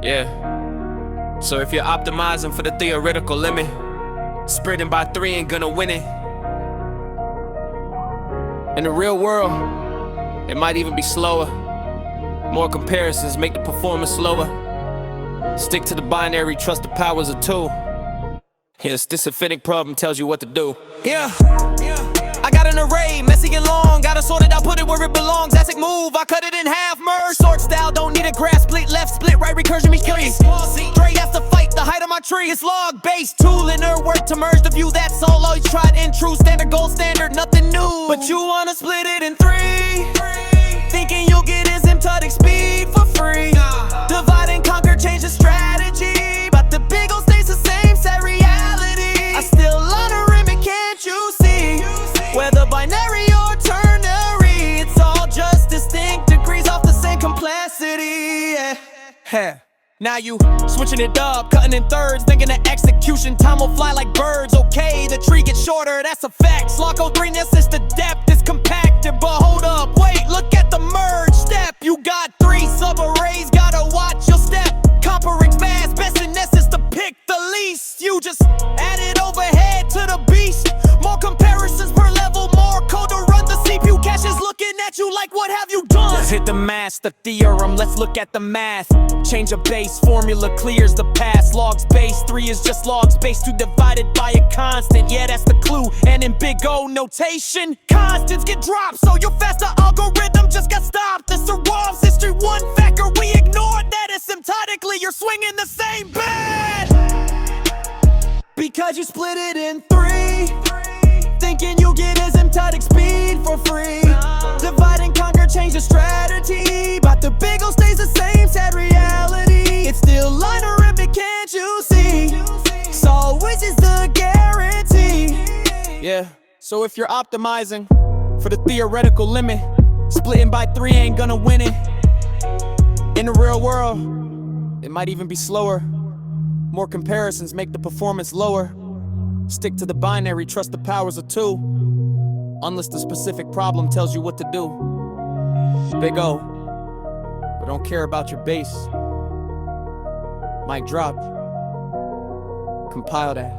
Yeah. So if you're optimizing for the theoretical limit, spreading by 3 ain't gonna win it. In the real world, it might even be slower. More comparisons make the performance slower. Stick to the binary, trust the powers of 2. Yes, this asymptotic problem tells you what to do. Yeah. I got an array, messy and long. Gotta sort it out, put it where it belongs. Async move, I cut it in half, merge. Sort style, don't need a graph. Split left, split right, recursion means curious. Dre have to fight the height of my tree. It's log based, tool inner work to merge the view. That's all always tried and true. Standard, gold standard, nothing new. But you wanna split it in 3, thinking you'll get asymptotic speed for free. Divide and conquer, change the strategy, but the big ol' stays the same, sad reality. I still linearithmic, can't you see? Whether binary or ternary, it's all just distinct degrees off the same complexity. Yeah. Now you switching it up, cutting in thirds, thinking that execution time will fly like birds. Okay, the tree gets shorter, that's a fact. Slot 03, since the depth is compacted. But hold up, wait, look at the merge step. You got 3 subarrays, gotta watch your step. Comparing's fast, best in essence to pick the least. You just added overhead to the beast. More comparisons per level, more code to run. The CPU cache is looking at you like, what have you done? Just hit the master theorem, let's look at the math. Change a base, formula clears the past. Logs base 3 is just logs base 2 divided by a constant. Yeah, that's the clue. And in big O notation, constants get dropped, so your faster algorithm just got stopped. This survives history, one factor we ignored. That asymptotically you're swinging the same bat, because you split it in 3, thinking you get asymptotic speed for free. Divide and conquer, change the strategy, but the big ol' stays the same, sad reality. It's still linearithmic, can't you see? It's always is the guarantee. Yeah, so if you're optimizing for the theoretical limit, splitting by 3 ain't gonna win it. In the real world, it might even be slower. More comparisons make the performance lower. Stick to the binary, trust the powers of 2. Unless the specific problem tells you what to do. Big O, but don't care about your base. Mic drop. Compile that.